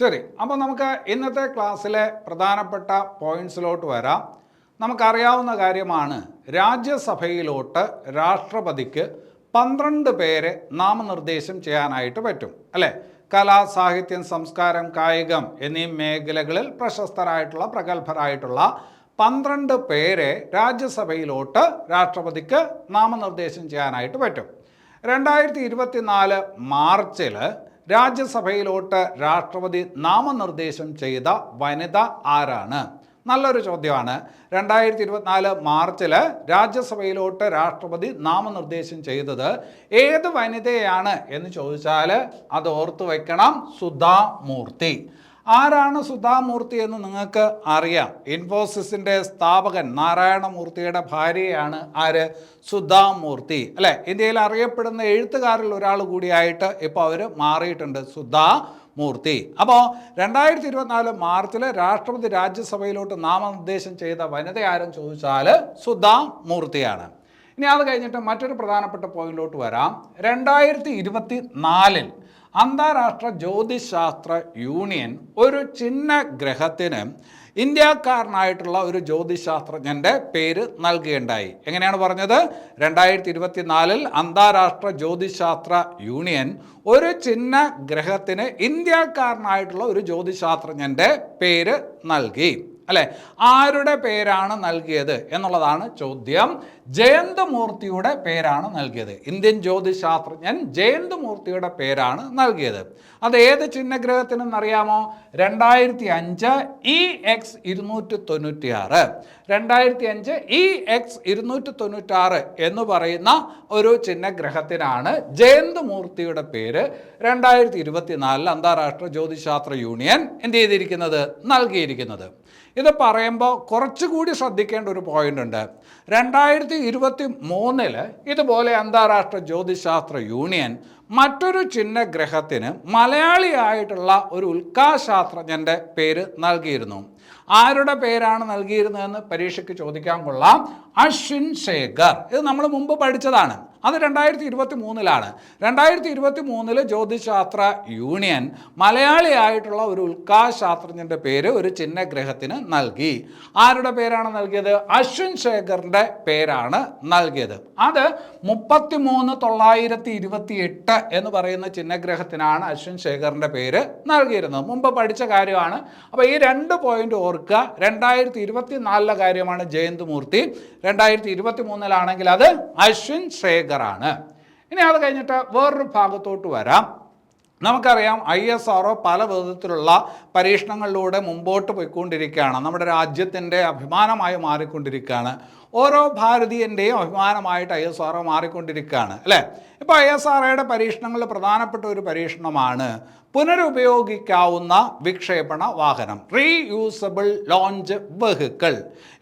ശരി, അപ്പോൾ നമുക്ക് ഇന്നത്തെ ക്ലാസ്സിലെ പ്രധാനപ്പെട്ട പോയിന്റ്സിലോട്ട് വരാം. നമുക്കറിയാവുന്ന കാര്യമാണ്, രാജ്യസഭയിലോട്ട് രാഷ്ട്രപതിക്ക് 12 പേരെ നാമനിർദ്ദേശം ചെയ്യാനായിട്ട് പറ്റും അല്ലേ. കലാ, സാഹിത്യം, സംസ്കാരം, കായികം എന്നീ മേഖലകളിൽ പ്രശസ്തരായിട്ടുള്ള പ്രഗത്ഭരായിട്ടുള്ള 12 പേരെ രാജ്യസഭയിലോട്ട് രാഷ്ട്രപതിക്ക് നാമനിർദ്ദേശം ചെയ്യാനായിട്ട് പറ്റും. 2024 മാർച്ചിൽ രാജ്യസഭയിലോട്ട് രാഷ്ട്രപതി നാമനിർദ്ദേശം ചെയ്ത വനിത ആരാണ്? നല്ലൊരു ചോദ്യമാണ്. 2024 മാർച്ചിൽ രാജ്യസഭയിലോട്ട് രാഷ്ട്രപതി നാമനിർദ്ദേശം ചെയ്തത് ഏത് വനിതയാണ് എന്ന് ചോദിച്ചാൽ അത് ഓർത്തു വയ്ക്കണം, സുധാ മൂർത്തി. ആരാണ് സുധാ മൂർത്തി എന്ന് നിങ്ങൾക്ക് അറിയാം. ഇൻഫോസിസിൻ്റെ സ്ഥാപകൻ നാരായണ മൂർത്തിയുടെ ഭാര്യയാണ് ആര്? സുധാ മൂർത്തി അല്ലേ. ഇന്ത്യയിൽ അറിയപ്പെടുന്ന എഴുത്തുകാരിൽ ഒരാൾ കൂടിയായിട്ട് ഇപ്പോൾ അവർ മാറിയിട്ടുണ്ട്, സുധാ മൂർത്തി. അപ്പോൾ 2024 മാർച്ചിൽ രാഷ്ട്രപതി രാജ്യസഭയിലോട്ട് നാമനിർദ്ദേശം ചെയ്ത വനിത ആരെന്ന് ചോദിച്ചാൽ സുധാ മൂർത്തിയാണ്. ഇനി അത് കഴിഞ്ഞിട്ട് മറ്റൊരു പ്രധാനപ്പെട്ട പോയിന്റിലോട്ട് വരാം. 2024 അന്താരാഷ്ട്ര ജ്യോതിശാസ്ത്ര യൂണിയൻ ഒരു ചിഹ്ന ഗ്രഹത്തിന് ഇന്ത്യക്കാരനായിട്ടുള്ള ഒരു ജ്യോതിശാസ്ത്രജ്ഞൻ്റെ പേര് നൽകുകയുണ്ടായി. എങ്ങനെയാണ് പറഞ്ഞത്? 2024 അന്താരാഷ്ട്ര ജ്യോതിശാസ്ത്ര യൂണിയൻ ഒരു ചിഹ്ന ഗ്രഹത്തിന് ഇന്ത്യക്കാരനായിട്ടുള്ള ഒരു ജ്യോതിശാസ്ത്രജ്ഞൻ്റെ പേര് നൽകി അല്ലേ. ആരുടെ പേരാണ് നൽകിയത് എന്നുള്ളതാണ് ചോദ്യം. ജയന്ത് മൂർത്തിയുടെ പേരാണ് നൽകിയത്. ഇന്ത്യൻ ജ്യോതിശാസ്ത്രജ്ഞൻ ജയന്ത് മൂർത്തിയുടെ പേരാണ് നൽകിയത്. അത് ഏത് ചിഹ്നഗ്രഹത്തിനെന്നറിയാമോ? 2005 EX296. 2005 EX296 എന്ന് പറയുന്ന ഒരു ചിഹ്നഗ്രഹത്തിനാണ് ജയന്ത് മൂർത്തിയുടെ പേര് 2024 അന്താരാഷ്ട്ര ജ്യോതിശാസ്ത്ര യൂണിയൻ എന്ത് ചെയ്തിരിക്കുന്നത്? നൽകിയിരിക്കുന്നത്. ഇത് പറയുമ്പോൾ കുറച്ചുകൂടി ശ്രദ്ധിക്കേണ്ട ഒരു പോയിന്റ് ഉണ്ട്. 2023 ഇതുപോലെ അന്താരാഷ്ട്ര ജ്യോതിശാസ്ത്ര യൂണിയൻ മറ്റൊരു ചിഹ്നഗ്രഹത്തിന് മലയാളിയായിട്ടുള്ള ഒരു ഉൽക്കാശാസ്ത്രജ്ഞൻ്റെ പേര് നൽകിയിരുന്നു. ആരുടെ പേരാണ് നൽകിയിരുന്നതെന്ന് പരീക്ഷയ്ക്ക് ചോദിക്കാൻ കൊള്ളാം. അശ്വിൻ ശേഖർ. ഇത് നമ്മൾ മുമ്പ് പഠിച്ചതാണ്. അത് 2023 2023 ജ്യോതിശാസ്ത്ര യൂണിയൻ മലയാളിയായിട്ടുള്ള ഒരു ഉൽക്കാശാസ്ത്രജ്ഞൻ്റെ പേര് ഒരു ചിഹ്നഗ്രഹത്തിന് നൽകി. ആരുടെ പേരാണ് നൽകിയത്? അശ്വിൻ ശേഖറിൻ്റെ പേരാണ് നൽകിയത്. അത് 33928 എന്ന് പറയുന്ന ചിഹ്നഗ്രഹത്തിനാണ് അശ്വിൻ ശേഖറിൻ്റെ പേര് നൽകിയിരുന്നത്. മുമ്പ് പഠിച്ച കാര്യമാണ്. അപ്പോൾ ഈ 2 പോയിന്റ് ഓർക്കുക. 2024 കാര്യമാണ് ജയന്ത് മൂർത്തി, 2023 അത് അശ്വിൻ ശേഖറാണ്. ഇനി അത് കഴിഞ്ഞിട്ട് വേറൊരു ഭാഗത്തോട്ട് വരാം. നമുക്കറിയാം ISRO പല വിധത്തിലുള്ള പരീക്ഷണങ്ങളിലൂടെ മുമ്പോട്ട് പോയിക്കൊണ്ടിരിക്കുകയാണ്. നമ്മുടെ രാജ്യത്തിൻ്റെ അഭിമാനമായി മാറിക്കൊണ്ടിരിക്കുകയാണ്. ഓരോ ഭാരതീയൻ്റെയും അഭിമാനമായിട്ട് ISRO മാറിക്കൊണ്ടിരിക്കുകയാണ് അല്ലേ. ഇപ്പോൾ ISROയുടെ പരീക്ഷണങ്ങളിൽ പ്രധാനപ്പെട്ട ഒരു പരീക്ഷണമാണ് പുനരുപയോഗിക്കാവുന്ന വിക്ഷേപണ വാഹനം, റീയൂസബിൾ ലോഞ്ച് വെഹിക്കിൾ.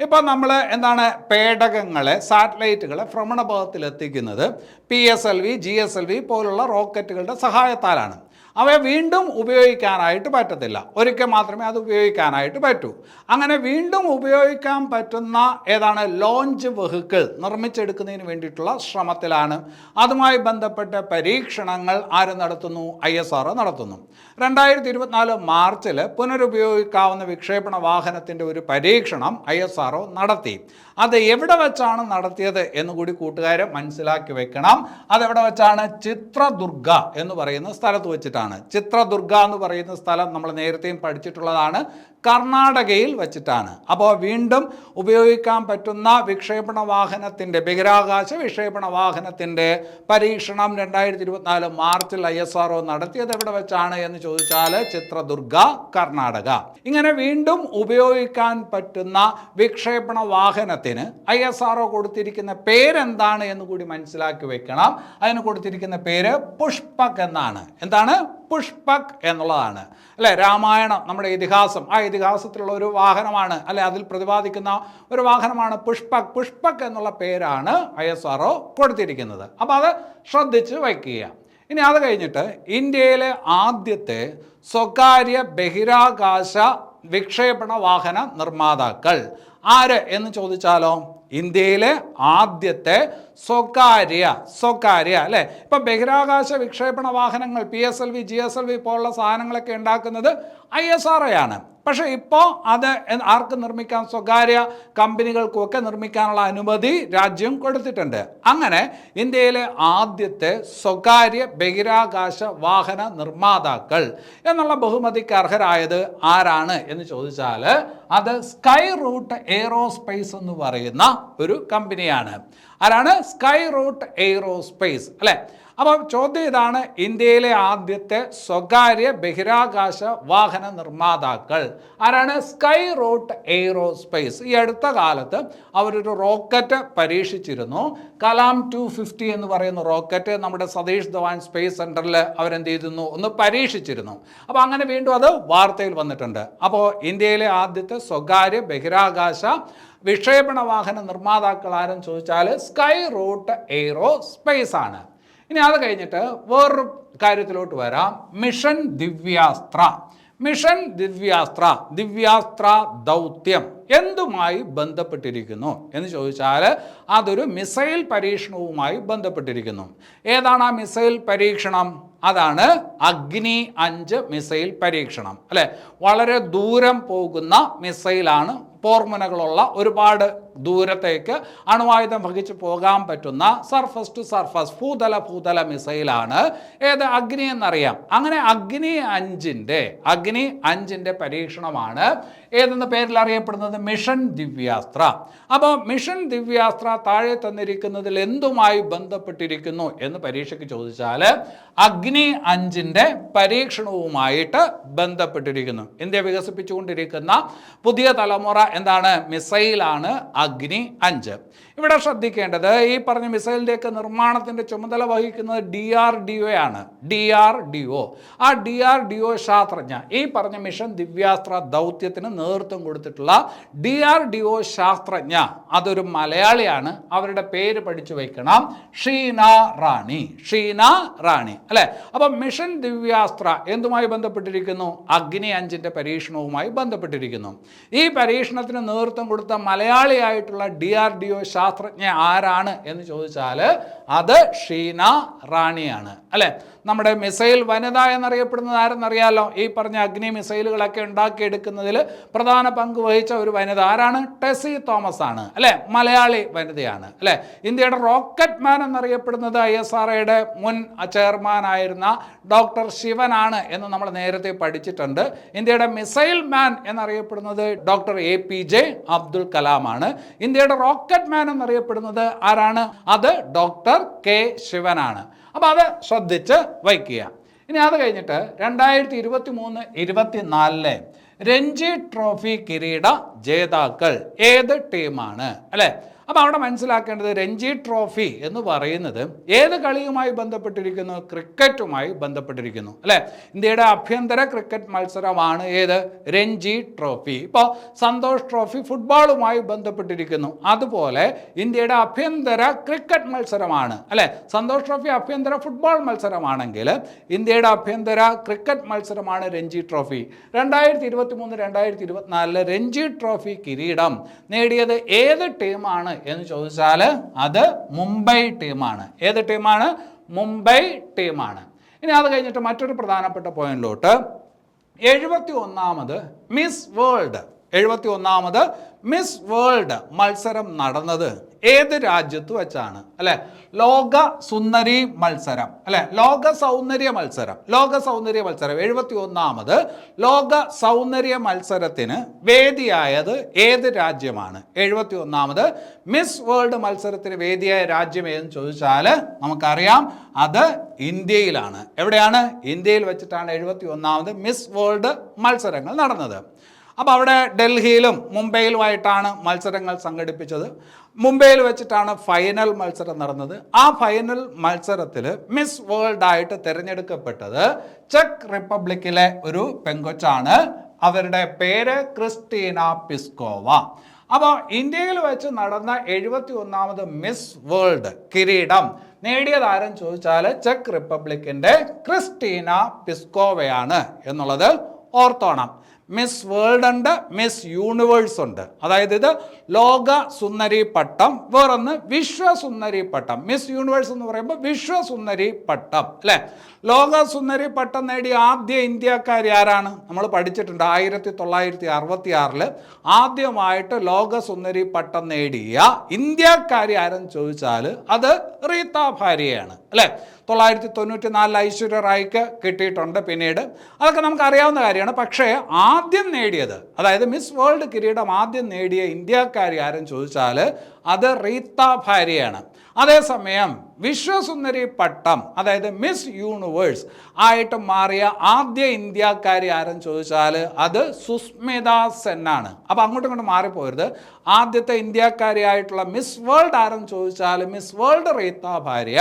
ഇപ്പോൾ നമ്മൾ എന്താണ് പേടകങ്ങളെ, സാറ്റലൈറ്റുകളെ ഭ്രമണപഥത്തിലെത്തിക്കുന്നത് PSLV, GSLV പോലുള്ള റോക്കറ്റുകളുടെ സഹായത്താലാണ്. അവയെ വീണ്ടും ഉപയോഗിക്കാനായിട്ട് പറ്റത്തില്ല. ഒരിക്കൽ മാത്രമേ അത് ഉപയോഗിക്കാനായിട്ട് പറ്റൂ. അങ്ങനെ വീണ്ടും ഉപയോഗിക്കാൻ പറ്റുന്ന ഏതാണ് ലോഞ്ച് വെഹിക്കിൾ നിർമ്മിച്ചെടുക്കുന്നതിന് വേണ്ടിയിട്ടുള്ള ശ്രമത്തിലാണ്. അതുമായി ബന്ധപ്പെട്ട പരീക്ഷണങ്ങൾ ആര് നടത്തുന്നു? ISRO നടത്തുന്നു. 2024 മാർച്ചിൽ പുനരുപയോഗിക്കാവുന്ന വിക്ഷേപണ വാഹനത്തിൻ്റെ ഒരു പരീക്ഷണം ISRO നടത്തി. അത് എവിടെ വെച്ചാണ് നടത്തിയത് എന്നുകൂടി കൂട്ടുകാരെ മനസ്സിലാക്കി വെക്കണം. അതെവിടെ വെച്ചാണ്? ചിത്രദുർഗ എന്ന് പറയുന്ന സ്ഥലത്ത് വെച്ചിട്ടാണ്. ചിത്രദുർഗ എന്ന് പറയുന്ന സ്ഥലം നമ്മൾ നേരത്തെയും പഠിച്ചിട്ടുള്ളതാണ്. കർണാടകയിൽ വച്ചിട്ടാണ്. അപ്പോൾ വീണ്ടും ഉപയോഗിക്കാൻ പറ്റുന്ന വിക്ഷേപണ വാഹനത്തിൻ്റെ, ബഹിരാകാശ വിക്ഷേപണ വാഹനത്തിൻ്റെ പരീക്ഷണം 2024 മാർച്ചിൽ ISRO നടത്തിയത് എവിടെ വെച്ചാണ് എന്ന് ചോദിച്ചാൽ ചിത്രദുർഗ, കർണാടക. ഇങ്ങനെ വീണ്ടും ഉപയോഗിക്കാൻ പറ്റുന്ന വിക്ഷേപണ വാഹനത്തിന് ISRO കൊടുത്തിരിക്കുന്ന പേരെന്താണ് എന്ന് കൂടി മനസ്സിലാക്കി വെക്കണം. അതിന് കൊടുത്തിരിക്കുന്ന പേര് പുഷ്പക് എന്നാണ്. എന്താണ്? പുഷ്പക് എന്നുള്ളതാണ് അല്ലേ. രാമായണം, നമ്മുടെ ഇതിഹാസം, ആ ഇതിഹാസത്തിലുള്ള ഒരു വാഹനമാണ് അല്ലെ, അതിൽ പ്രതിപാദിക്കുന്ന ഒരു വാഹനമാണ് പുഷ്പക്. പുഷ്പക് എന്നുള്ള പേരാണ് ISRO കൊടുത്തിരിക്കുന്നത്. അപ്പോൾ അത് ശ്രദ്ധിച്ച് വയ്ക്കുക. ഇനി അത് കഴിഞ്ഞിട്ട് ഇന്ത്യയിലെ ആദ്യത്തെ സ്വകാര്യ ബഹിരാകാശ വിക്ഷേപണ വാഹന നിർമ്മാതാക്കൾ ആര് എന്ന് ചോദിച്ചാലോ, ഇന്ത്യയിലെ ആദ്യത്തെ സ്വകാര്യ അല്ലേ. ഇപ്പൊ ബഹിരാകാശ വിക്ഷേപണ വാഹനങ്ങൾ PSLV GSLV പോലുള്ള സാധനങ്ങളൊക്കെ ഉണ്ടാക്കുന്നത് ISRO ആണ്. പക്ഷേ ഇപ്പോൾ അത് ആർക്ക് നിർമ്മിക്കാൻ, സ്വകാര്യ കമ്പനികൾക്കൊക്കെ നിർമ്മിക്കാനുള്ള അനുമതി രാജ്യം കൊടുത്തിട്ടുണ്ട്. അങ്ങനെ ഇന്ത്യയിലെ ആദ്യത്തെ സ്വകാര്യ ബഹിരാകാശ വാഹന നിർമ്മാതാക്കൾ എന്നുള്ള ബഹുമതിക്ക് അർഹരായത് ആരാണ് എന്ന് ചോദിച്ചാൽ അത് സ്കൈ റൂട്ട് എയ്റോസ്പേസ് എന്ന് പറയുന്ന ഒരു കമ്പനിയാണ്. ആരാണ്? സ്കൈ റൂട്ട് എയ്റോസ്പേസ് അല്ലേ. അപ്പോൾ ചോദ്യം ഇതാണ്, ഇന്ത്യയിലെ ആദ്യത്തെ സ്വകാര്യ ബഹിരാകാശ വാഹന നിർമ്മാതാക്കൾ ആരാണ്? Skyroot Aerospace. ഈ അടുത്ത കാലത്ത് അവരൊരു റോക്കറ്റ് പരീക്ഷിച്ചിരുന്നു. കലാം 250 എന്ന് പറയുന്ന റോക്കറ്റ് നമ്മുടെ സതീഷ് ധവാൻ സ്പേസ് സെൻറ്ററിൽ അവരെന്ത് ചെയ്തിരുന്നു, ഒന്ന് പരീക്ഷിച്ചിരുന്നു. അപ്പോൾ അങ്ങനെ വീണ്ടും അത് വാർത്തയിൽ വന്നിട്ടുണ്ട്. അപ്പോൾ ഇന്ത്യയിലെ ആദ്യത്തെ സ്വകാര്യ ബഹിരാകാശ വിക്ഷേപണ വാഹന നിർമ്മാതാക്കൾ ആരെന്ന് ചോദിച്ചാൽ സ്കൈ റൂട്ട് എയ്റോസ്പേസ് ആണ്. ഇനി അത് കഴിഞ്ഞിട്ട് വേറൊരു കാര്യത്തിലോട്ട് വരാം. മിഷൻ ദിവ്യാസ്ത്ര ദൗത്യം എന്തുമായി ബന്ധപ്പെട്ടിരിക്കുന്നു എന്ന് ചോദിച്ചാൽ അതൊരു മിസൈൽ പരീക്ഷണവുമായി ബന്ധപ്പെട്ടിരിക്കുന്നു. ഏതാണ് ആ മിസൈൽ പരീക്ഷണം? അതാണ് അഗ്നി 5 മിസൈൽ പരീക്ഷണം അല്ലേ. വളരെ ദൂരം പോകുന്ന മിസൈലാണ്. പോർമുനകളുള്ള ഒരുപാട് ദൂരത്തേക്ക് അണുവായുധം വഹിച്ച് പോകാൻ പറ്റുന്ന സർഫസ് ടു സർഫസ് ഭൂതല മിസൈലാണ് ഏത്? അഗ്നി എന്നറിയാം. അങ്ങനെ അഗ്നി 5ൻ്റെ പരീക്ഷണമാണ് ഏതെന്ന പേരിൽ അറിയപ്പെടുന്നത്? മിഷൻ ദിവ്യാസ്ത്ര. അപ്പോൾ മിഷൻ ദിവ്യാസ്ത്ര താഴെ തന്നിരിക്കുന്നതിൽ എന്തുമായി ബന്ധപ്പെട്ടിരിക്കുന്നു എന്ന് പരീക്ഷയ്ക്ക് ചോദിച്ചാൽ അഗ്നി 5ൻ്റെ പരീക്ഷണവുമായിട്ട് ബന്ധപ്പെട്ടിരിക്കുന്നു. ഇന്ത്യ വികസിപ്പിച്ചുകൊണ്ടിരിക്കുന്ന പുതിയ തലമുറ എന്താണ്? മിസൈലാണ് അഗ്നി 5. ഇവിടെ ശ്രദ്ധിക്കേണ്ടത്, ഈ പറഞ്ഞ മിസൈലിൻ്റെയൊക്കെ നിർമ്മാണത്തിൻ്റെ ചുമതല വഹിക്കുന്നത് DRDO ആണ്. ആ DRDO ശാസ്ത്രജ്ഞ, ഈ പറഞ്ഞ മിഷൻ ദിവ്യാസ്ത്ര ദൗത്യത്തിന് നേതൃത്വം കൊടുത്തിട്ടുള്ള DRDO ശാസ്ത്രജ്ഞ അതൊരു മലയാളിയാണ്. അവരുടെ പേര് പഠിച്ചു വയ്ക്കണം, ഷീന റാണി അല്ലേ. അപ്പം മിഷൻ ദിവ്യാസ്ത്ര എന്തുമായി ബന്ധപ്പെട്ടിരിക്കുന്നു? അഗ്നി 5ൻ്റെ പരീക്ഷണവുമായി ബന്ധപ്പെട്ടിരിക്കുന്നു. ഈ പരീക്ഷണത്തിന് നേതൃത്വം കൊടുത്ത മലയാളിയായിട്ടുള്ള DRDO ശാസ്ത്രജ്ഞ ആരാണ് എന്ന് ചോദിച്ചാൽ അത് ഷീന റാണിയാണ് അല്ലേ. നമ്മുടെ മിസൈൽ വനിത എന്നറിയപ്പെടുന്നത് ആരെന്നറിയാലോ. ഈ പറഞ്ഞ അഗ്നി മിസൈലുകളൊക്കെ ഉണ്ടാക്കിയെടുക്കുന്നതിൽ പ്രധാന പങ്ക് വഹിച്ച ഒരു വനിത ആരാണ്? ടെസി തോമസ് ആണ് അല്ലേ. മലയാളി വനിതയാണ് അല്ലേ. ഇന്ത്യയുടെ റോക്കറ്റ് മാൻ എന്നറിയപ്പെടുന്നത് ISROയുടെ മുൻ ചെയർമാനായിരുന്ന ഡോക്ടർ ശിവനാണ് എന്ന് നമ്മൾ നേരത്തെ പഠിച്ചിട്ടുണ്ട്. ഇന്ത്യയുടെ മിസൈൽ മാൻ എന്നറിയപ്പെടുന്നത് ഡോക്ടർ APJ അബ്ദുൽ കലാമാണ്. ഇന്ത്യയുടെ റോക്കറ്റ് മാൻ എന്നറിയപ്പെടുന്നത് ആരാണ്? അത് ഡോക്ടർ K ശിവനാണ്. അപ്പോൾ അത് ശ്രദ്ധിച്ച് വയ്ക്കുക. ഇനി അത് കഴിഞ്ഞിട്ട് 2023-24 രഞ്ജി ട്രോഫി കിരീട ജേതാക്കൾ ഏത് ടീമാണ് അല്ലേ. അപ്പോൾ അവിടെ മനസ്സിലാക്കേണ്ടത് രഞ്ജി ട്രോഫി എന്ന് പറയുന്നത് ഏത് കളിയുമായി ബന്ധപ്പെട്ടിരിക്കുന്നു? ക്രിക്കറ്റുമായി ബന്ധപ്പെട്ടിരിക്കുന്നു അല്ലേ. ഇന്ത്യയുടെ ആഭ്യന്തര ക്രിക്കറ്റ് മത്സരമാണ് ഏത്? രഞ്ജി ട്രോഫി. ഇപ്പോൾ സന്തോഷ് ട്രോഫി ഫുട്ബോളുമായി ബന്ധപ്പെട്ടിരിക്കുന്നു. അതുപോലെ ഇന്ത്യയുടെ ആഭ്യന്തര ക്രിക്കറ്റ് മത്സരമാണ് അല്ലേ. സന്തോഷ് ട്രോഫി ആഭ്യന്തര ഫുട്ബോൾ മത്സരമാണെങ്കിൽ ഇന്ത്യയുടെ ആഭ്യന്തര ക്രിക്കറ്റ് മത്സരമാണ് രഞ്ജി ട്രോഫി. 2023-2024 രഞ്ജി ട്രോഫി കിരീടം നേടിയത് ഏത് ടീമാണ് എന്ന് ചോദിച്ചാൽ അത് മുംബൈ ടീമാണ്. ഏത് ടീമാണ്? മുംബൈ ടീമാണ്. ഇനി അത് കഴിഞ്ഞിട്ട് മറ്റൊരു പ്രധാനപ്പെട്ട പോയിന്റിലോട്ട്, 71ാമത് മിസ് വേൾഡ് മത്സരം നടന്നത് ഏത് രാജ്യത്ത് വെച്ചാണ് അല്ലെ. ലോക സുന്ദരി മത്സരം അല്ലെ, ലോക സൗന്ദര്യ മത്സരം 71ാമത് ലോക സൗന്ദര്യ മത്സരത്തിന് വേദിയായത് ഏത് രാജ്യമാണ്? 71ാമത് മിസ് വേൾഡ് മത്സരത്തിന് വേദിയായ രാജ്യം ഏതെന്ന് ചോദിച്ചാൽ നമുക്കറിയാം അത് ഇന്ത്യയിലാണ്. എവിടെയാണ്? ഇന്ത്യയിൽ വെച്ചിട്ടാണ് 71ാമത് മിസ് വേൾഡ് മത്സരങ്ങൾ നടന്നത്. അപ്പോൾ അവിടെ ഡൽഹിയിലും മുംബൈയിലുമായിട്ടാണ് മത്സരങ്ങൾ സംഘടിപ്പിച്ചത്. മുംബൈയിൽ വെച്ചിട്ടാണ് ഫൈനൽ മത്സരം നടന്നത്. ആ ഫൈനൽ മത്സരത്തിൽ മിസ് വേൾഡ് ആയിട്ട് തിരഞ്ഞെടുക്കപ്പെട്ടത് ചെക്ക് റിപ്പബ്ലിക്കിലെ ഒരു പെങ്കൊച്ചാണ്. അവരുടെ പേര് ക്രിസ്റ്റീന പിസ്കോവ. അപ്പോൾ ഇന്ത്യയിൽ വെച്ച് നടന്ന 71ാമത് മിസ് വേൾഡ് കിരീടം നേടിയതാരെന്ന് ചോദിച്ചാൽ ചെക്ക് റിപ്പബ്ലിക്കിൻ്റെ ക്രിസ്റ്റീന പിസ്കോവയാണ് എന്നുള്ളത് ഓർത്തോണം. മിസ് വേൾഡ് ഉണ്ട്, മിസ് യൂണിവേഴ്സ് ഉണ്ട്. അതായത് ഇത് ലോക സുന്ദരി പട്ടം, വേറൊന്ന് വിശ്വസുന്ദരി പട്ടം. മിസ് യൂണിവേഴ്സ് എന്ന് പറയുമ്പോൾ വിശ്വസുന്ദരി പട്ടം അല്ലേ. ലോക സുന്ദരി പട്ടം നേടിയ ആദ്യ ഇന്ത്യക്കാരി ആരാണ്? നമ്മൾ പഠിച്ചിട്ടുണ്ട് 1966 ആദ്യമായിട്ട് ലോക സുന്ദരി പട്ടം നേടിയ ഇന്ത്യക്കാരി ആരെന്ന് ചോദിച്ചാൽ അത് റീത്ത ഭാര്യയാണ് അല്ലേ. 1994 ഐശ്വര്യ റായ്ക്ക് കിട്ടിയിട്ടുണ്ട്. പിന്നീട് അതൊക്കെ നമുക്ക് അറിയാവുന്ന കാര്യമാണ്. പക്ഷേ ആദ്യം നേടിയത്, അതായത് മിസ് വേൾഡ് കിരീടം ആദ്യം നേടിയ ഇന്ത്യക്കാരി ആരെന്ന് ചോദിച്ചാൽ അത് റീത്ത ഭാര്യയാണ്. അതേസമയം വിശ്വസുന്ദരി പട്ടം, അതായത് മിസ് യൂണിവേഴ്സ് ആയിട്ട് മാറിയ ആദ്യ ഇന്ത്യക്കാരി ആരെന്ന് ചോദിച്ചാൽ അത് സുസ്മിത സെന്നാണ്. അപ്പോൾ അങ്ങോട്ടും ഇങ്ങോട്ടും മാറിപ്പോരുത്. ആദ്യത്തെ ഇന്ത്യക്കാരിയായിട്ടുള്ള മിസ് വേൾഡ് ആരെന്ന് ചോദിച്ചാൽ മിസ് വേൾഡ് റീത്ത ഭാര്യ.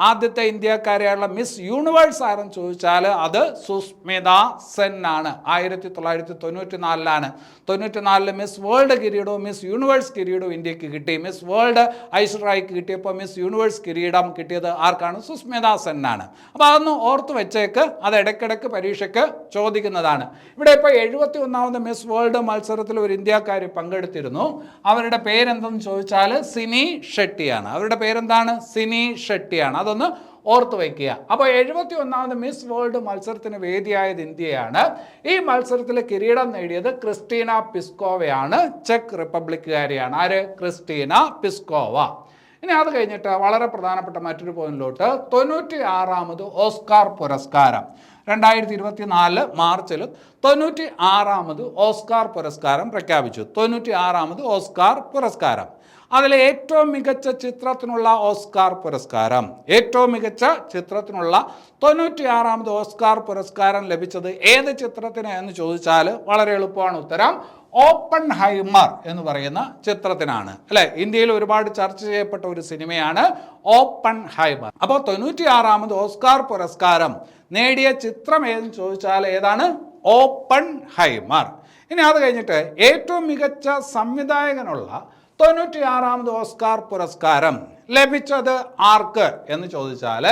ആദ്യത്തെ ഇന്ത്യക്കാരിയായുള്ള മിസ് യൂണിവേഴ്സ് ആരെന്ന് ചോദിച്ചാൽ അത് സുസ്മിത സെന്നാണ്. 1994 94 മിസ് വേൾഡ് കിരീടവും മിസ് യൂണിവേഴ്സ് കിരീടവും ഇന്ത്യക്ക് കിട്ടി. മിസ് വേൾഡ് ഐശ്വര്യ റായ്ക്ക് കിട്ടിയപ്പോൾ മിസ് യൂണിവേഴ്സ് കിരീടം കിട്ടിയത് ആർക്കാണ്? സുസ്മിത സെന്നാണ്. അപ്പോൾ അതൊന്ന് ഓർത്ത് വെച്ചേക്ക്, അത് ഇടയ്ക്കിടയ്ക്ക് പരീക്ഷയ്ക്ക് ചോദിക്കുന്നതാണ്. ഇവിടെ ഇപ്പോൾ 71ാമത് മിസ് വേൾഡ് മത്സരത്തിൽ ഒരു ഇന്ത്യക്കാരി പങ്കെടുത്തിരുന്നു. അവരുടെ പേരെന്തെന്ന് ചോദിച്ചാൽ സിനി ഷെട്ടിയാണ്. അവരുടെ പേരെന്താണ്? സിനി ഷെട്ടിയാണ്. അതൊന്ന് ഓർത്ത് വയ്ക്കുക. അപ്പോൾ 71ാമത് മിസ് വേൾഡ് മത്സരത്തിന് വേദിയായത് ഇന്ത്യയാണ്. ഈ മത്സരത്തിൽ കിരീടം നേടിയത് ക്രിസ്റ്റീന പിസ്കോവയാണ്. ചെക്ക് റിപ്പബ്ലിക്കുകാരിയാണ്. ആര്? Kristina Piskova. ഇനി അത് കഴിഞ്ഞിട്ട് വളരെ പ്രധാനപ്പെട്ട മറ്റൊരു പോയിന്റിലോട്ട്, 96ാമത് ഓസ്കാർ പുരസ്കാരം 2024 മാർച്ചിൽ 96ാമത് ഓസ്കാർ പുരസ്കാരം പ്രഖ്യാപിച്ചു. 96ാമത് ഓസ്കാർ പുരസ്കാരം. അതിലെ ഏറ്റവും മികച്ച ചിത്രത്തിനുള്ള ഓസ്കാർ പുരസ്കാരം, ഏറ്റവും മികച്ച ചിത്രത്തിനുള്ള 96ാമത് ഓസ്കാർ പുരസ്കാരം ലഭിച്ചത് ഏത് ചിത്രത്തിന് എന്ന് ചോദിച്ചാൽ വളരെ എളുപ്പമാണ് ഉത്തരം. ഓപ്പൺഹൈമർ എന്ന് പറയുന്ന ചിത്രത്തിനാണ് അല്ലെ. ഇന്ത്യയിൽ ഒരുപാട് ചർച്ച ചെയ്യപ്പെട്ട ഒരു സിനിമയാണ് ഓപ്പൺഹൈമർ. അപ്പോൾ 96ാമത് ഓസ്കാർ പുരസ്കാരം നേടിയ ചിത്രം ഏതെന്ന് ചോദിച്ചാൽ ഏതാണ്? ഓപ്പൺഹൈമർ. ഇനി അത് കഴിഞ്ഞിട്ട് ഏറ്റവും മികച്ച സംവിധായകനുള്ള 96ാമത് ഓസ്കാർ പുരസ്കാരം ലഭിച്ചത് ആർക്ക് എന്ന് ചോദിച്ചാൽ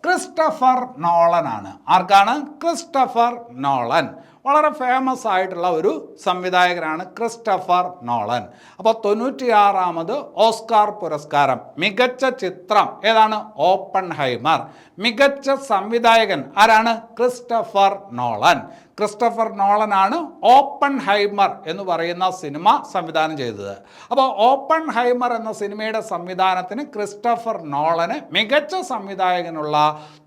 ക്രിസ്റ്റഫർ നോളൻ ആണ്. ആർക്കാണ്? Christopher Nolan. വളരെ ഫേമസ് ആയിട്ടുള്ള ഒരു സംവിധായകനാണ് ക്രിസ്റ്റഫർ നോളൻ. അപ്പോൾ 96ാമത് ഓസ്കാർ പുരസ്കാരം മികച്ച ചിത്രം ഏതാണ്? ഓപ്പൺഹൈമർ. മികച്ച സംവിധായകൻ ആരാണ്? Christopher Nolan. ക്രിസ്റ്റഫർ നോളനാണ് ഓപ്പൺഹൈമർ എന്ന് പറയുന്ന സിനിമ സംവിധാനം ചെയ്തത്. അപ്പോൾ ഓപ്പൺഹൈമർ എന്ന സിനിമയുടെ സംവിധാനത്തിന് ക്രിസ്റ്റഫർ നോളന് മികച്ച സംവിധായകനുള്ള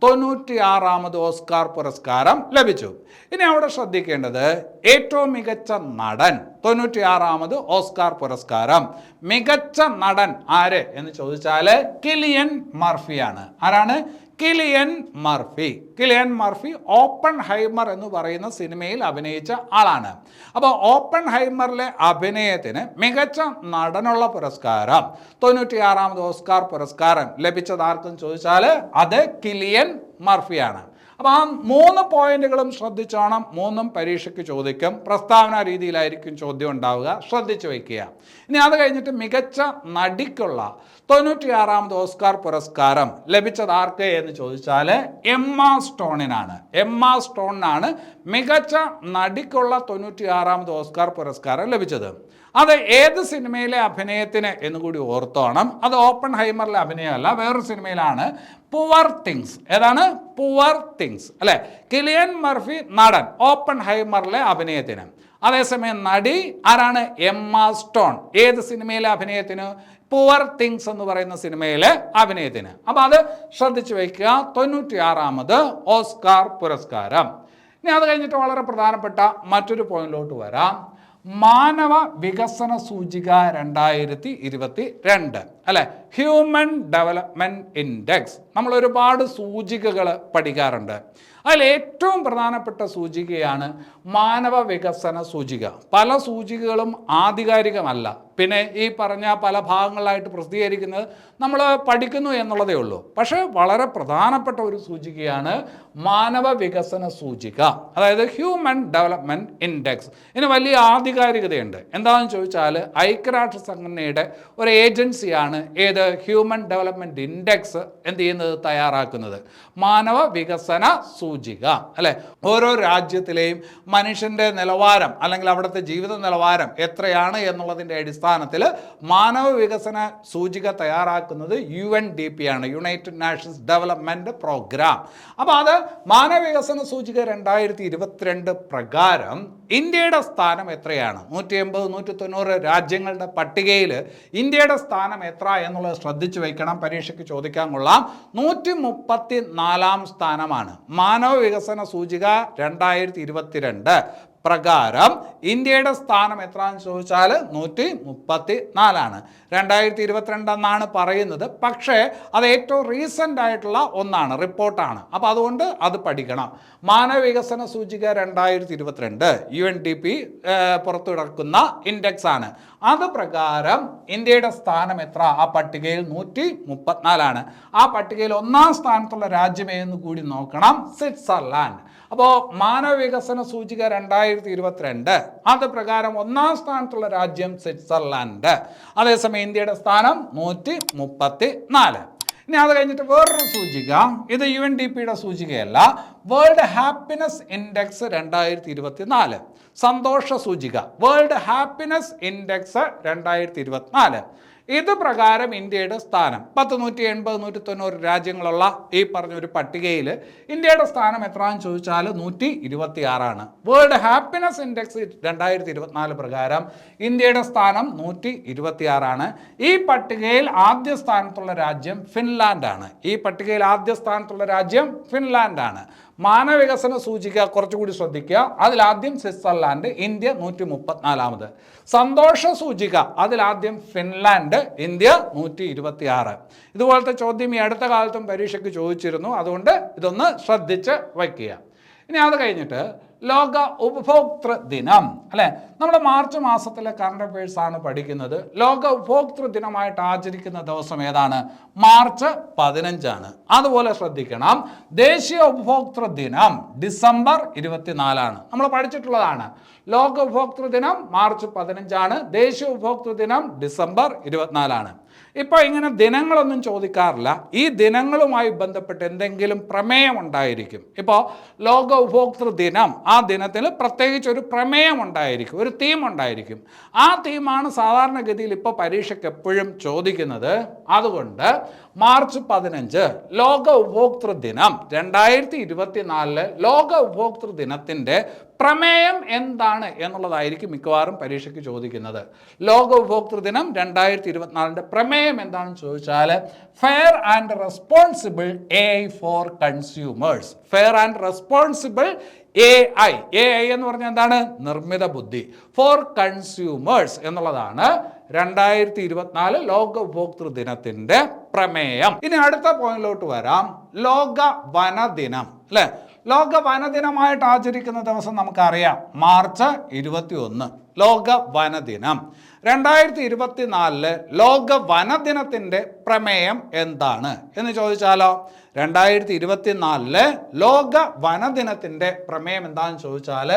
96ാമത് ഓസ്കാർ പുരസ്കാരം ലഭിച്ചു. ഇനി അവിടെ ശ്രദ്ധിക്കേണ്ടത് ഏറ്റവും മികച്ച നടൻ 96ാമത് ഓസ്കാർ പുരസ്കാരം. മികച്ച നടൻ ആര് എന്ന് ചോദിച്ചാൽ കിലിയൻ മർഫിയാണ്. ആരാണ്? Kylian Murphy. Kylian Murphy Oppenheimer എന്ന് പറയുന്ന സിനിമയിൽ അഭിനയിച്ച ആളാണ്. അപ്പോൾ ഓപ്പൺഹൈമറിലെ അഭിനയത്തിന് മികച്ച നടനുള്ള പുരസ്കാരം 96ാമത് ഓസ്കാർ പുരസ്കാരം ലഭിച്ചത് ആർക്കെന്ന് ചോദിച്ചാൽ അത് കിലിയൻ മർഫിയാണ്. അപ്പോൾ ആ 3 പോയിന്റുകളും ശ്രദ്ധിച്ചോണം. 3ഉം പരീക്ഷയ്ക്ക് ചോദിക്കും. പ്രസ്താവന രീതിയിലായിരിക്കും ചോദ്യം ഉണ്ടാവുക. ശ്രദ്ധിച്ചു വയ്ക്കുക. ഇനി അത് കഴിഞ്ഞിട്ട് മികച്ച നടിക്കുള്ള 96ാമത് ഓസ്കാർ പുരസ്കാരം ലഭിച്ചത് ആർക്ക് എന്ന് ചോദിച്ചാൽ എമ്മ സ്റ്റോണിനാണ്. എമ്മ സ്റ്റോണിനാണ് മികച്ച നടിക്കുള്ള 96ാമത് ഓസ്കാർ പുരസ്കാരം ലഭിച്ചത്. അത് ഏത് സിനിമയിലെ അഭിനയത്തിന് എന്നുകൂടി ഓർത്തോണം. അത് ഓപ്പൺഹൈമറിലെ അഭിനയമല്ല, വേറൊരു സിനിമയിലാണ്. Poor things. ഏതാണ്? പുവർ തിങ്സ് അല്ലെ. കിലിയൻ മർഫി നടൻ, ഓപ്പൺഹൈമറിലെ അഭിനയത്തിന്. അതേസമയം നടി ആരാണ്? Emma Stone. ഏത് സിനിമയിലെ അഭിനയത്തിന്? പുവർ തിങ്സ് എന്ന് പറയുന്ന സിനിമയിലെ അഭിനയത്തിന്. അപ്പോൾ അത് ശ്രദ്ധിച്ചു വയ്ക്കുക. 96ാമത് ഓസ്കാർ പുരസ്കാരം. ഇനി അത് കഴിഞ്ഞിട്ട് വളരെ പ്രധാനപ്പെട്ട മറ്റൊരു പോയിന്റിലോട്ട് വരാം. മാനവ വികസന സൂചിക 2022 അല്ലെ. Human development index. നമ്മൾ ഒരുപാട് സൂചികകൾ പഠിക്കാറുണ്ട്. അതിൽ ഏറ്റവും പ്രധാനപ്പെട്ട സൂചികയാണ് മാനവ വികസന സൂചിക. പല സൂചികകളും ആധികാരികമല്ല. പിന്നെ ഈ പറഞ്ഞ പല ഭാഗങ്ങളായിട്ട് പ്രസിദ്ധീകരിക്കുന്നത് നമ്മൾ പഠിക്കുന്നു എന്നുള്ളതേ ഉള്ളൂ. പക്ഷേ വളരെ പ്രധാനപ്പെട്ട ഒരു സൂചികയാണ് മാനവ വികസന സൂചിക, അതായത് ഹ്യൂമൻ ഡെവലപ്മെൻറ്റ് ഇൻഡെക്സ്. ഇതിന് വലിയ ആധികാരികതയുണ്ട്. എന്താണെന്ന് ചോദിച്ചാൽ ഐക്യരാഷ്ട്ര സംഘടനയുടെ ഒരു ഏജൻസിയാണ് ഏത് ഹ്യൂമൻ ഡെവലപ്മെൻറ്റ് ഇൻഡെക്സ് എന്ത് ചെയ്യുന്നത്, തയ്യാറാക്കുന്നത്, മാനവ വികസന സൂചിക അല്ലേ. ഓരോ രാജ്യത്തിലെയും മനുഷ്യൻ്റെ നിലവാരം അല്ലെങ്കിൽ അവിടുത്തെ ജീവിത നിലവാരം എത്രയാണ് എന്നുള്ളതിൻ്റെ അടിസ്ഥാനത്തിൽ മാനവ വികസന സൂചിക തയ്യാറാക്കുന്നത് UNDP ആണ്, യുണൈറ്റഡ് നേഷൻസ് ഡെവലപ്മെൻറ്റ് പ്രോഗ്രാം. അപ്പോൾ അത് മാനവ വികസന സൂചിക 2022 പ്രകാരം ഇന്ത്യയുടെ സ്ഥാനം എത്രയാണ്? 180 190 രാജ്യങ്ങളുടെ പട്ടികയിൽ ഇന്ത്യയുടെ സ്ഥാനം എത്ര എന്നുള്ളത് ശ്രദ്ധിച്ചു വയ്ക്കണം, പരീക്ഷയ്ക്ക് ചോദിക്കാൻ കൊള്ളാം. 134 സ്ഥാനമാണ്. മാനവ വികസന സൂചിക 2022 പ്രകാരം ഇന്ത്യയുടെ സ്ഥാനം എത്രയാണെന്ന് ചോദിച്ചാൽ 134 2022 എന്നാണ് പറയുന്നത്. പക്ഷേ അത് ഏറ്റവും റീസെൻ്റ് ആയിട്ടുള്ള ഒന്നാണ്, റിപ്പോർട്ടാണ്. അപ്പോൾ അതുകൊണ്ട് അത് പഠിക്കണം. മാനവ വികസന സൂചിക 2022 UNDP പുറത്തിറക്കുന്ന ഇൻഡെക്സ് ആണ്. അത് പ്രകാരം ഇന്ത്യയുടെ സ്ഥാനം എത്ര? ആ പട്ടികയിൽ 134. ആ പട്ടികയിൽ 1-ാം സ്ഥാനത്തുള്ള രാജ്യം ഏതെന്ന് കൂടി നോക്കണം, സ്വിറ്റ്സർലാൻഡ്. അപ്പോൾ മാനവ വികസന സൂചിക 2022 അത് പ്രകാരം 1-ാം സ്ഥാനത്തുള്ള രാജ്യം സ്വിറ്റ്സർലാൻഡ്. അതേസമയം ഇന്ത്യയുടെ സ്ഥാനം 134. ഇനി അത് കഴിഞ്ഞിട്ട് വേറൊരു സൂചിക, ഇത് UNDPയുടെ സൂചികയല്ല, വേൾഡ് ഹാപ്പിനെസ് ഇൻഡെക്സ് 2024, സന്തോഷ സൂചിക, വേൾഡ് ഹാപ്പിനെസ് ഇൻഡെക്സ് 2024. ഇത് പ്രകാരം ഇന്ത്യയുടെ സ്ഥാനം 180 190 രാജ്യങ്ങളുള്ള ഈ പറഞ്ഞൊരു പട്ടികയിൽ ഇന്ത്യയുടെ സ്ഥാനം എത്രയാണെന്ന് ചോദിച്ചാൽ 126. വേൾഡ് ഹാപ്പിനെസ് ഇൻഡെക്സ് 2024 പ്രകാരം ഇന്ത്യയുടെ സ്ഥാനം 126. ഈ പട്ടികയിൽ ആദ്യ സ്ഥാനത്തുള്ള രാജ്യം ഫിൻലാൻഡാണ്. ഈ പട്ടികയിൽ ആദ്യ സ്ഥാനത്തുള്ള രാജ്യം ഫിൻലാൻഡാണ്. മാനവ വികസന സൂചിക കുറച്ചുകൂടി ശ്രദ്ധിക്കുക, അതിലാദ്യം സ്വിറ്റ്സർലാൻഡ്, ഇന്ത്യ 134. സന്തോഷ സൂചിക അതിലാദ്യം ഫിൻലാൻഡ്, ഇന്ത്യ 126. ഇതുപോലത്തെ ചോദ്യം ഈ അടുത്ത കാലത്തും പരീക്ഷയ്ക്ക് ചോദിച്ചിരുന്നു, അതുകൊണ്ട് ഇതൊന്ന് ശ്രദ്ധിച്ച് വയ്ക്കുക. ഇനി അത് കഴിഞ്ഞിട്ട് ലോക ഉപഭോക്തൃ ദിനം അല്ലേ, നമ്മുടെ മാർച്ച് മാസത്തിലെ കറണ്ട് അഫയേഴ്സ് ആണ് പഠിക്കുന്നത്. ലോക ഉപഭോക്തൃ ദിനമായിട്ട് ആചരിക്കുന്ന ദിവസം ഏതാണ്? മാർച്ച് 15. അതുപോലെ ശ്രദ്ധിക്കണം, ദേശീയ ഉപഭോക്തൃ ദിനം ഡിസംബർ 24. നമ്മൾ പഠിച്ചിട്ടുള്ളതാണ്. ലോക ഉപഭോക്തൃ ദിനം മാർച്ച് 15, ദേശീയ ഉപഭോക്തൃ ദിനം ഡിസംബർ 24. ഇപ്പോൾ ഇങ്ങനെ ദിനങ്ങളൊന്നും ചോദിക്കാറില്ല. ഈ ദിനങ്ങളുമായി ബന്ധപ്പെട്ട് എന്തെങ്കിലും പ്രമേയം ഉണ്ടായിരിക്കും. ഇപ്പോൾ ലോക ഉപഭോക്തൃ ദിനം, ആ ദിനത്തിൽ പ്രത്യേകിച്ച് ഒരു പ്രമേയം ഉണ്ടായിരിക്കും, ഒരു തീം ഉണ്ടായിരിക്കും. ആ തീമാണ് സാധാരണഗതിയിൽ ഇപ്പോൾ പരീക്ഷയ്ക്ക് എപ്പോഴും ചോദിക്കുന്നത്. അതുകൊണ്ട് മാർച്ച് 15 ലോക ഉപഭോക്തൃ ദിനം 2024 ലോക ഉപഭോക്തൃ ദിനത്തിൻ്റെ പ്രമേയം എന്താണ് എന്നുള്ളതായിരിക്കും മിക്കവാറും പരീക്ഷയ്ക്ക് ചോദിക്കുന്നത്. ലോക ഉപഭോക്തൃ ദിനം 2024 പ്രമേയം എന്താണെന്ന് ചോദിച്ചാൽ fair and responsible AI for consumers. Fair and responsible AI എന്ന് പറഞ്ഞാൽ എന്താണ്? നിർമ്മിത ബുദ്ധി. ഫോർ കൺസ്യൂമേഴ്സ് എന്നുള്ളതാണ് 2024 ലോക ഉപഭോക്തൃ ദിനത്തിൻ്റെ പ്രമേയം. ഇനി അടുത്ത പോയിന്റിലോട്ട് വരാം, ലോക വനദിനം അല്ലേ. ലോക വനദിനമായിട്ട് ആചരിക്കുന്ന ദിവസം നമുക്കറിയാം, മാർച്ച് 21, ലോക വനദിനം. 2024 ലോക വനദിനത്തിൻ്റെ പ്രമേയം എന്താണ് എന്ന് ചോദിച്ചാലോ? 2024 ലോക വനദിനത്തിൻ്റെ പ്രമേയം എന്താണെന്ന് ചോദിച്ചാൽ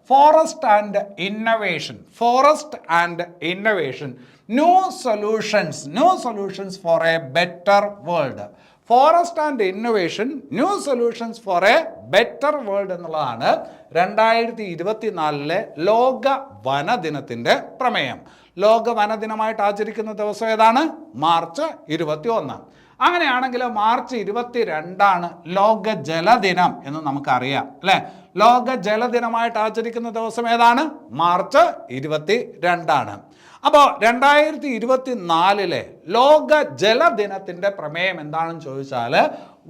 forest and innovation. Forest and innovation, new solutions for A better world. Forest and innovation, new solutions for A better world എന്നുള്ളതാണ് 2024 ലോക വനദിനത്തിൻ്റെ പ്രമേയം. ലോക വനദിനമായിട്ട് ആചരിക്കുന്ന ദിവസം ഏതാണ്? മാർച്ച് 21. അങ്ങനെയാണെങ്കിൽ മാർച്ച് 22 ലോക ജലദിനം എന്ന് നമുക്കറിയാം അല്ലേ. ലോക ജലദിനമായിട്ട് ആചരിക്കുന്ന ദിവസം ഏതാണ്? മാർച്ച് 22. അപ്പോൾ 2024 ലോക ജലദിനത്തിൻ്റെ പ്രമേയം എന്താണെന്ന് ചോദിച്ചാൽ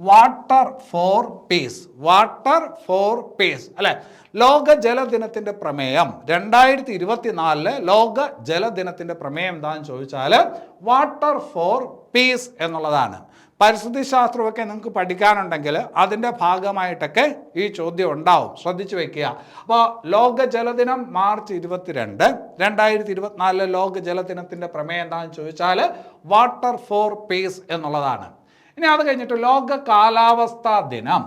water for peace. Water for peace അല്ലേ. ലോക ജലദിനത്തിൻ്റെ പ്രമേയം 2024 ലോക ജലദിനത്തിൻ്റെ പ്രമേയം എന്താണെന്ന് ചോദിച്ചാൽ വാട്ടർ ഫോർ പീസ് എന്നുള്ളതാണ്. പരിസ്ഥിതി ശാസ്ത്രമൊക്കെ നിങ്ങൾക്ക് പഠിക്കാനുണ്ടെങ്കിൽ അതിൻ്റെ ഭാഗമായിട്ടൊക്കെ ഈ ചോദ്യം ഉണ്ടാവും, ശ്രദ്ധിച്ചു വയ്ക്കുക. അപ്പോൾ ലോക ജലദിനം മാർച്ച് 22, 2024 ലോക ജലദിനത്തിൻ്റെ പ്രമേയം എന്താണെന്ന് ചോദിച്ചാൽ വാട്ടർ ഫോർ പീസ് എന്നുള്ളതാണ്. ഇനി അത് കഴിഞ്ഞിട്ട് ലോക കാലാവസ്ഥാ ദിനം.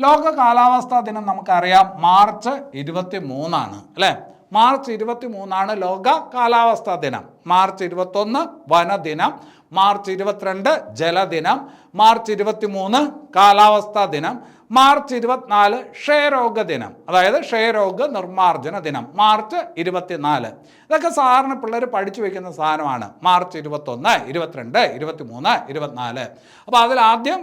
ലോക കാലാവസ്ഥാ ദിനം നമുക്കറിയാം മാർച്ച് 23 അല്ലേ. മാർച്ച് 23 ലോക കാലാവസ്ഥാ ദിനം, മാർച്ച് 21 വനദിനം, മാർച്ച് 22 ജലദിനം, മാർച്ച് 23 കാലാവസ്ഥാ ദിനം, മാർച്ച് 24 ക്ഷയരോഗ ദിനം, അതായത് ക്ഷയരോഗ നിർമ്മാർജ്ജന ദിനം, മാർച്ച് 24. ഇതൊക്കെ സാധാരണ പിള്ളേർ പഠിച്ചു വെക്കുന്ന സാധനമാണ്. മാർച്ച് 21, 22, 23, 24. അപ്പോൾ അതിലാദ്യം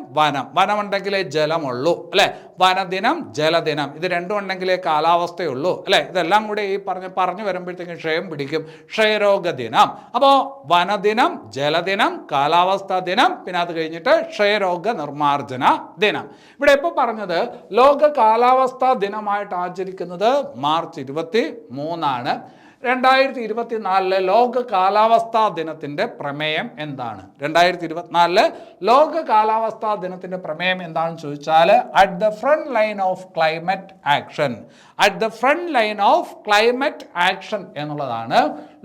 വനമുണ്ടെങ്കിലേ ജലമുള്ളൂ അല്ലേ, വനദിനം ജലദിനം, ഇത് രണ്ടും ഉണ്ടെങ്കിലേ കാലാവസ്ഥയുള്ളൂ അല്ലേ. ഇതെല്ലാം കൂടി ഈ പറഞ്ഞു വരുമ്പോഴത്തേക്കും ക്ഷയം പിടിക്കും. ക്ഷയരോഗ ദിനം, അപ്പോൾ വനദിനം, ജലദിനം, കാലാവസ്ഥാ ദിനം, പിന്നെ അത് കഴിഞ്ഞിട്ട് ക്ഷയരോഗ നിർമ്മാർജ്ജന ദിനം. ഇവിടെ ഇപ്പോൾ പറഞ്ഞത് ലോക കാലാവസ്ഥാ ദിനമായിട്ട് ആചരിക്കുന്നത് മാർച്ച് 23. 2024 ലോക കാലാവസ്ഥാ ദിനത്തിൻ്റെ പ്രമേയം എന്താണ്? 2024 ലോക കാലാവസ്ഥാ ദിനത്തിൻ്റെ പ്രമേയം എന്താണെന്ന് ചോദിച്ചാൽ at the front line of climate action, at the front line of climate action എന്നുള്ളതാണ്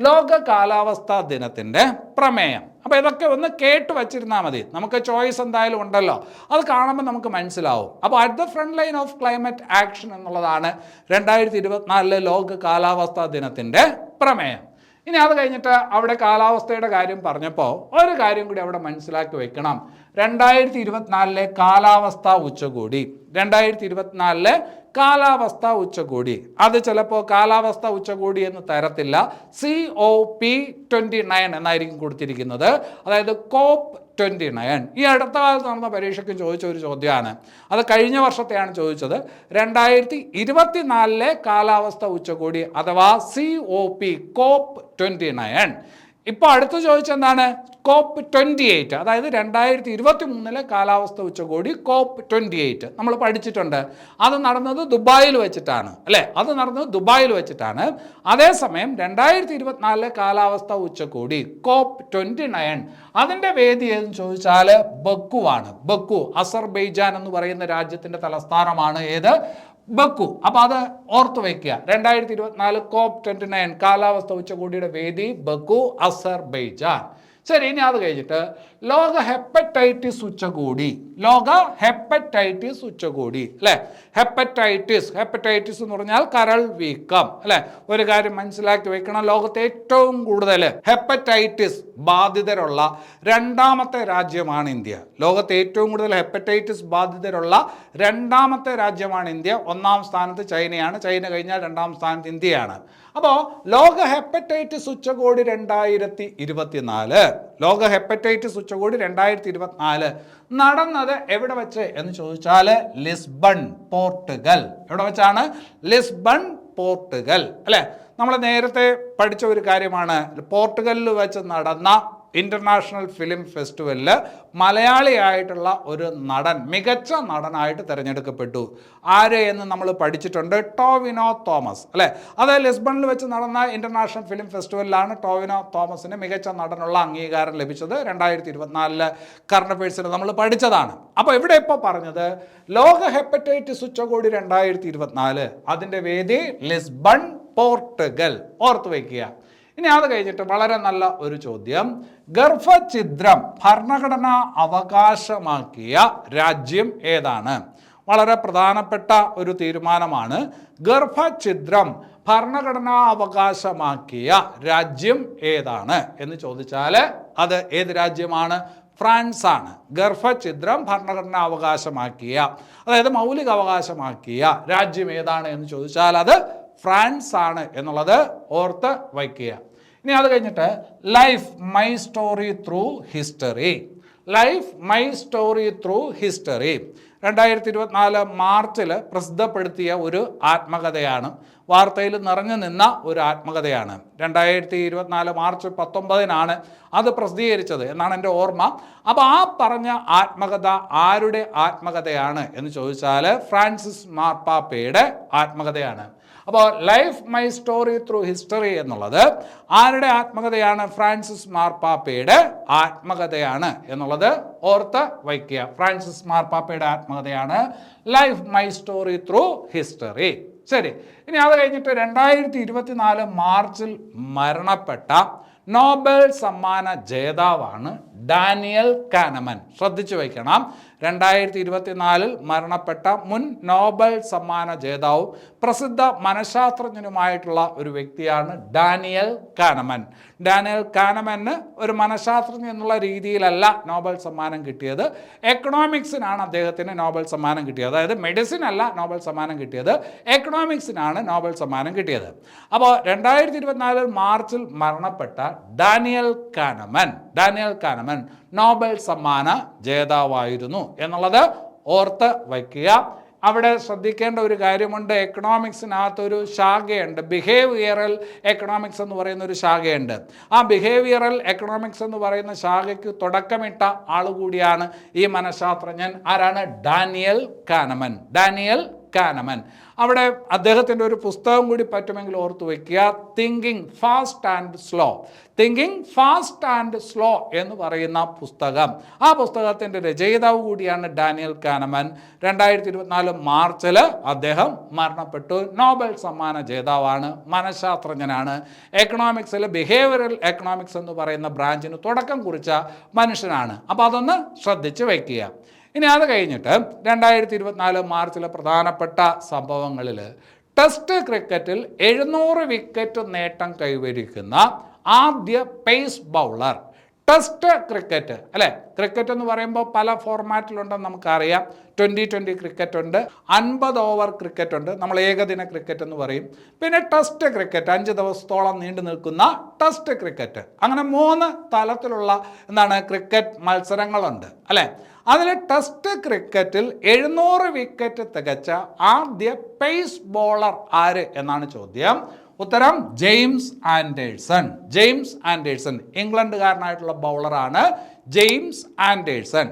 ലോക കാലാവസ്ഥാ ദിനത്തിൻ്റെ പ്രമേയം. അപ്പോൾ ഇതൊക്കെ ഒന്ന് കേട്ട് വച്ചിരുന്നാൽ മതി, നമുക്ക് ചോയ്സ് എന്തായാലും ഉണ്ടല്ലോ, അത് കാണുമ്പോൾ നമുക്ക് മനസ്സിലാവും. അപ്പോൾ at the front line of climate action എന്നുള്ളതാണ് 2024 ലോക കാലാവസ്ഥാ ദിനത്തിൻ്റെ പ്രമേയം. ഇനി അത് കഴിഞ്ഞിട്ട് അവിടെ കാലാവസ്ഥയുടെ കാര്യം പറഞ്ഞപ്പോൾ ഒരു കാര്യം കൂടി അവിടെ മനസ്സിലാക്കി വെക്കണം. 2024 കാലാവസ്ഥാ ഉച്ചകോടി, 2024 കാലാവസ്ഥാ ഉച്ചകോടി, അത് ചിലപ്പോൾ കാലാവസ്ഥാ ഉച്ചകോടി എന്ന് തരത്തില്ല, COP29 എന്നായിരിക്കും കൊടുത്തിരിക്കുന്നത്, അതായത് COP29. ഈ അടുത്ത കാലത്ത് നടന്ന പരീക്ഷയ്ക്ക് ചോദിച്ച ഒരു ചോദ്യമാണ്, അത് കഴിഞ്ഞ വർഷത്തെയാണ് ചോദിച്ചത്. 2024 കാലാവസ്ഥാ ഉച്ചകോടി അഥവാ COP29. ഇപ്പോൾ അടുത്ത് ചോദിച്ചെന്താണ്? COP28, അതായത് 2023 കാലാവസ്ഥ ഉച്ചകോടി COP28 നമ്മൾ പഠിച്ചിട്ടുണ്ട്. അത് നടന്നത് ദുബായിൽ വെച്ചിട്ടാണ് അല്ലേ, അത് നടന്നത് ദുബായിൽ വെച്ചിട്ടാണ്. അതേസമയം 2024 കാലാവസ്ഥ ഉച്ചകോടി COP29 അതിൻ്റെ വേദി ഏതെന്ന് ചോദിച്ചാൽ ബക്കുവാണ്. ബക്കു, അസർബൈജാൻ എന്ന് പറയുന്ന രാജ്യത്തിൻ്റെ തലസ്ഥാനമാണ് ഏത്? ബക്കു. അപ്പോൾ അത് ഓർത്ത് വയ്ക്കുക. 2024 COP29 കാലാവസ്ഥ ഉച്ചകോടിയുടെ വേദി ബക്കു, അസർബൈജാൻ. ശരി, ഇനി അത് കഴിഞ്ഞിട്ട് ലോക ഹെപ്പറ്റൈറ്റിസ് ഉച്ചകോടി, ലോക ഹെപ്പറ്റൈറ്റിസ് ഉച്ചകോടി അല്ലേ. ഹെപ്പറ്റൈറ്റിസ് എന്ന് പറഞ്ഞാൽ കരൾ വീക്കം അല്ലേ. ഒരു കാര്യം മനസ്സിലാക്കി വെക്കണം, ലോകത്തെ ഏറ്റവും കൂടുതൽ ഹെപ്പറ്റൈറ്റിസ് ബാധിതരുള്ള രണ്ടാമത്തെ രാജ്യമാണ് ഇന്ത്യ. ലോകത്തെ ഏറ്റവും കൂടുതൽ ഹെപ്പറ്റൈറ്റിസ് ബാധിതരുള്ള രണ്ടാമത്തെ രാജ്യമാണ് ഇന്ത്യ. ഒന്നാം സ്ഥാനത്ത് ചൈനയാണ്, ചൈന കഴിഞ്ഞാൽ രണ്ടാം സ്ഥാനത്ത് ഇന്ത്യയാണ്. അപ്പോൾ ലോക ഹെപ്പറ്റൈറ്റിസ് ഉച്ചകോടി 2024, ലോക ഹെപ്പറ്റൈറ്റിസ് ഉച്ചകോടി 2024 നടന്നത് എവിടെ വെച്ച് എന്ന് ചോദിച്ചാൽ ലിസ്ബൺ, പോർട്ടുഗൽ. എവിടെ വെച്ചാണ്? ലിസ്ബൺ, പോർട്ടുഗൽ അല്ലേ. നമ്മൾ നേരത്തെ പഠിച്ച ഒരു കാര്യമാണ്, പോർട്ടുഗലിൽ വെച്ച് നടന്ന ഇൻ്റർനാഷണൽ ഫിലിം ഫെസ്റ്റിവലിൽ മലയാളിയായിട്ടുള്ള ഒരു നടൻ മികച്ച നടനായിട്ട് തിരഞ്ഞെടുക്കപ്പെട്ടു. ആര് എന്ന് നമ്മൾ പഠിച്ചിട്ടുണ്ട്, ടോവിനോ തോമസ് അല്ലേ. അത് ലിസ്ബണിൽ വെച്ച് നടന്ന ഇൻ്റർനാഷണൽ ഫിലിം ഫെസ്റ്റിവലിലാണ് ടോവിനോ തോമസിന് മികച്ച നടനുള്ള അംഗീകാരം ലഭിച്ചത്. 2024 കറണ്ട് അഫയേഴ്സിൽ നമ്മൾ പഠിച്ചതാണ്. അപ്പോൾ ഇവിടെ ഇപ്പോൾ പറഞ്ഞത് ലോക ഹെപ്പറ്റൈറ്റിസ് ഉച്ചകോടി 2024 അതിൻ്റെ വേദി ലിസ്ബൺ, പോർട്ടുഗൽ. ഓർത്ത് വയ്ക്കുക. ഇനി അത് കഴിഞ്ഞിട്ട് വളരെ നല്ല ഒരു ചോദ്യം, ഗർഭഛിദ്രം ഭരണഘടനാ അവകാശമാക്കിയ രാജ്യം ഏതാണ്? വളരെ പ്രധാനപ്പെട്ട ഒരു തീരുമാനമാണ്. ഗർഭഛിദ്രം ഭരണഘടനാ അവകാശമാക്കിയ രാജ്യം ഏതാണ് എന്ന് ചോദിച്ചാൽ അത് ഏത് രാജ്യമാണ്? ഫ്രാൻസ് ആണ്. ഗർഭഛിദ്രം ഭരണഘടനാ അവകാശമാക്കിയ, അതായത് മൗലിക അവകാശമാക്കിയ രാജ്യം ഏതാണ് എന്ന് ചോദിച്ചാൽ അത് ഫ്രാൻസ് ആണ് എന്നുള്ളത് ഓർത്ത് വയ്ക്കുക. ഇനി അത് കഴിഞ്ഞിട്ട് life my story through history, life my story through history 2024 മാർച്ചിൽ പ്രസിദ്ധപ്പെടുത്തിയ ഒരു ആത്മകഥയാണ്. വാർത്തയിൽ നിറഞ്ഞു നിന്ന ഒരു ആത്മകഥയാണ്. 2024 മാർച്ച് 19 അത് പ്രസിദ്ധീകരിച്ചത് എന്നാണ് എൻ്റെ ഓർമ്മ. അപ്പോൾ ആ പറഞ്ഞ ആത്മകഥ ആരുടെ ആത്മകഥയാണ് എന്ന് ചോദിച്ചാൽ ഫ്രാൻസിസ് മാർപ്പാപ്പയുടെ ആത്മകഥയാണ്. അപ്പോൾ life my story through history എന്നുള്ളത് ആരുടെ ആത്മകഥയാണ്? ഫ്രാൻസിസ് മാർപ്പാപ്പയുടെ ആത്മകഥയാണ് എന്നുള്ളത് ഓർത്ത് വയ്ക്കുക. ഫ്രാൻസിസ് മാർപ്പാപ്പയുടെ ആത്മകഥയാണ് life my story through history. ശരി, ഇനി അത് കഴിഞ്ഞിട്ട് 2024 മാർച്ചിൽ മരണപ്പെട്ട നോബൽ സമ്മാന ജേതാവാണ് ഡാനിയൽ കാനമൻ. ശ്രദ്ധിച്ചു വയ്ക്കണം, 2024 മരണപ്പെട്ട മുൻ നോബൽ സമ്മാന ജേതാവും പ്രസിദ്ധ മനഃശാസ്ത്രജ്ഞനുമായിട്ടുള്ള ഒരു വ്യക്തിയാണ് ഡാനിയൽ കാനമൻ. ഡാനിയൽ കാനമന് ഒരു മനഃശാസ്ത്രജ്ഞൻ എന്നുള്ള രീതിയിലല്ല നോബൽ സമ്മാനം കിട്ടിയത്, എക്കണോമിക്സിനാണ് അദ്ദേഹത്തിന് നോബൽ സമ്മാനം കിട്ടിയത്. അതായത് മെഡിസിൻ അല്ല നോബൽ സമ്മാനം കിട്ടിയത്, എക്കണോമിക്സിനാണ് നോബൽ സമ്മാനം കിട്ടിയത്. അപ്പോൾ 2024 മാർച്ചിൽ മരണപ്പെട്ട ഡാനിയൽ കാനമൻ നോബൽ സമ്മാന ജേതാവായിരുന്നു എന്നുള്ളത് ഓർത്ത് വയ്ക്കുക. അവിടെ ശ്രദ്ധിക്കേണ്ട ഒരു കാര്യമുണ്ട്, എക്കണോമിക്സിനകത്തൊരു ശാഖയുണ്ട്, ബിഹേവിയറൽ എക്കണോമിക്സ് എന്ന് പറയുന്ന ഒരു ശാഖയുണ്ട്. ആ ബിഹേവിയറൽ എക്കണോമിക്സ് എന്ന് പറയുന്ന ശാഖയ്ക്ക് തുടക്കമിട്ട ആളുകൂടിയാണ് ഈ മനഃശാസ്ത്രജ്ഞൻ. ആരാണ്? ഡാനിയൽ കാനമൻ. അവിടെ അദ്ദേഹത്തിൻ്റെ ഒരു പുസ്തകം കൂടി പറ്റുമെങ്കിൽ ഓർത്തു വയ്ക്കുക, തിങ്കിങ് ഫാസ്റ്റ് ആൻഡ് സ്ലോ എന്ന് പറയുന്ന പുസ്തകം. ആ പുസ്തകത്തിൻ്റെ രചയിതാവ് കൂടിയാണ് ഡാനിയൽ കാനമൻ. 2024 മാർച്ചിൽ അദ്ദേഹം മരണപ്പെട്ടു. നോബൽ സമ്മാന ജേതാവാണ്, മനഃശാസ്ത്രജ്ഞനാണ്, എക്കണോമിക്സിൽ ബിഹേവിയറൽ എക്കണോമിക്സ് എന്ന് പറയുന്ന ബ്രാഞ്ചിന് തുടക്കം കുറിച്ച മനുഷ്യനാണ്. അപ്പോൾ അതൊന്ന് ശ്രദ്ധിച്ച് വയ്ക്കുക. ഇനി അത് കഴിഞ്ഞിട്ട് 2024 മാർച്ചിലെ പ്രധാനപ്പെട്ട സംഭവങ്ങളിൽ ടെസ്റ്റ് ക്രിക്കറ്റിൽ 700 വിക്കറ്റ് നേട്ടം കൈവരിക്കുന്ന ആദ്യ പേസ് ബൗളർ. ടെസ്റ്റ് ക്രിക്കറ്റ് അല്ലേ, ക്രിക്കറ്റ് എന്ന് പറയുമ്പോൾ പല ഫോർമാറ്റിലുണ്ടെന്ന് നമുക്കറിയാം. 2020 ക്രിക്കറ്റ് ഉണ്ട്, 50 ഓവർ ക്രിക്കറ്റ് ഉണ്ട്, നമ്മൾ ഏകദിന ക്രിക്കറ്റ് എന്ന് പറയും. പിന്നെ ടെസ്റ്റ് ക്രിക്കറ്റ് 5 ദിവസത്തോളം നീണ്ടു നിൽക്കുന്ന ടെസ്റ്റ് ക്രിക്കറ്റ്. അങ്ങനെ 3 തലത്തിലുള്ള ക്രിക്കറ്റ് മത്സരങ്ങളുണ്ട് അല്ലേ. അതിൽ ടെസ്റ്റ് ക്രിക്കറ്റിൽ 700 വിക്കറ്റ് തികച്ച ആദ്യ പേസ് ബോളർ ആര് എന്നാണ് ചോദ്യം. ഉത്തരം ജെയിംസ് ആൻഡേഴ്സൺ. ഇംഗ്ലണ്ടുകാരനായിട്ടുള്ള ബൗളറാണ് ജെയിംസ് ആൻഡേഴ്സൺ.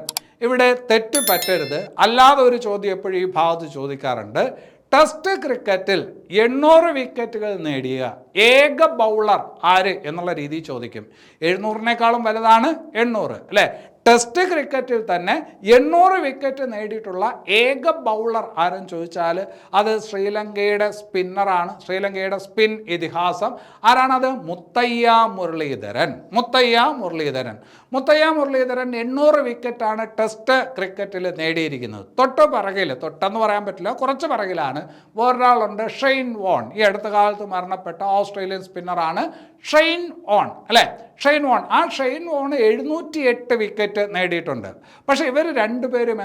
ഇവിടെ തെറ്റ് പറ്റരുത്, അല്ലാതെ ഒരു ചോദ്യം എപ്പോഴും ഈ ഭാഗത്ത് ചോദിക്കാറുണ്ട്. ടെസ്റ്റ് ക്രിക്കറ്റിൽ 800 വിക്കറ്റുകൾ നേടിയ ഏക ബൗളർ ആര് എന്നുള്ള രീതിയിൽ ചോദിക്കും. 700-നേക്കാളും വലുതാണ് 800 അല്ലേ. ടെസ്റ്റ് ക്രിക്കറ്റിൽ തന്നെ 800 വിക്കറ്റ് നേടിയിട്ടുള്ള ഏക ബൗളർ ആരെന്ന് ചോദിച്ചാൽ അത് ശ്രീലങ്കയുടെ സ്പിന്നറാണ്. ശ്രീലങ്കയുടെ സ്പിൻ ഇതിഹാസം ആരാണത്? മുത്തയ്യ മുരളീധരൻ. 800 വിക്കറ്റാണ് ടെസ്റ്റ് ക്രിക്കറ്റിൽ നേടിയിരിക്കുന്നത്. തൊട്ടെന്ന് പറയാൻ പറ്റില്ല, കുറച്ച് പിറകിലാണ് വേറൊരാളുണ്ട്, ഷെയ്ൻ വോൺ. ഈ അടുത്ത കാലത്ത് മരണപ്പെട്ട ഓസ്ട്രേലിയൻ സ്പിന്നറാണ് ഷെയ്ൻ വോൺ അല്ലേ. ഷെയ്ൻ വോൺ 708 വിക്കറ്റ് നേടിയിട്ടുണ്ട്. പക്ഷേ ഇവർ രണ്ടുപേരും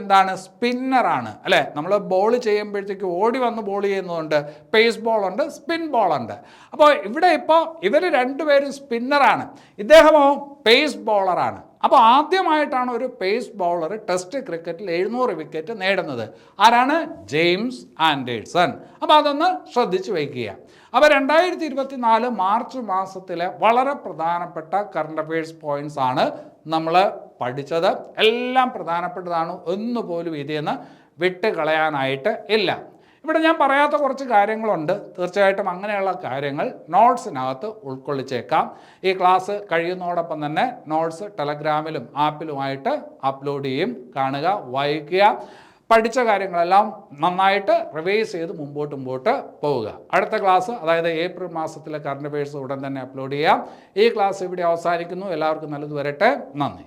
സ്പിന്നറാണ് അല്ലേ. നമ്മൾ ബോൾ ചെയ്യുമ്പോഴത്തേക്ക് ഓടി വന്ന് ബോൾ ചെയ്യുന്നതുകൊണ്ട് പേസ് ബോളുണ്ട്, സ്പിൻ ബോളുണ്ട്. അപ്പോൾ ഇവിടെ ഇപ്പോൾ ഇവർ രണ്ടുപേരും സ്പിന്നറാണ്, ഇദ്ദേഹമോ പേസ് ബോളറാണ്. അപ്പോൾ ആദ്യമായിട്ടാണ് ഒരു പേസ് ബൗളർ ടെസ്റ്റ് ക്രിക്കറ്റിൽ 700 വിക്കറ്റ് നേടുന്നത്. ആരാണ്? James Anderson. അപ്പോൾ അതൊന്ന് ശ്രദ്ധിച്ചു വയ്ക്കുക. അപ്പോൾ 2024 മാർച്ച് മാസത്തിലെ വളരെ പ്രധാനപ്പെട്ട കറണ്ട് അഫയേഴ്സ് പോയിന്റ്സ് ആണ് നമ്മൾ പഠിച്ചത്. എല്ലാം പ്രധാനപ്പെട്ടതാണ്, ഒന്നുപോലും ഇതിൽ വിട്ട് കളയാനായിട്ട് ഇല്ല. ഇവിടെ ഞാൻ പറയാത്ത കുറച്ച് കാര്യങ്ങളുണ്ട്, തീർച്ചയായിട്ടും അങ്ങനെയുള്ള കാര്യങ്ങൾ നോട്ട്സിനകത്ത് ഉൾക്കൊള്ളിച്ചേക്കാം. ഈ ക്ലാസ് കഴിയുന്നതോടൊപ്പം തന്നെ നോട്ട്സ് ടെലഗ്രാമിലും ആപ്പിലുമായിട്ട് അപ്ലോഡ് ചെയ്യും. കാണുക, വായിക്കുക, പഠിച്ച കാര്യങ്ങളെല്ലാം നന്നായിട്ട് റിവൈസ് ചെയ്ത് മുമ്പോട്ട് പോവുക. അടുത്ത ക്ലാസ്, അതായത് ഏപ്രിൽ മാസത്തിലെ കറണ്ട് അഫയേഴ്സ് ഉടൻ തന്നെ അപ്ലോഡ് ചെയ്യാം. ഈ ക്ലാസ് ഇവിടെ അവസാനിക്കുന്നു. എല്ലാവർക്കും നല്ലത് വരട്ടെ. നന്ദി.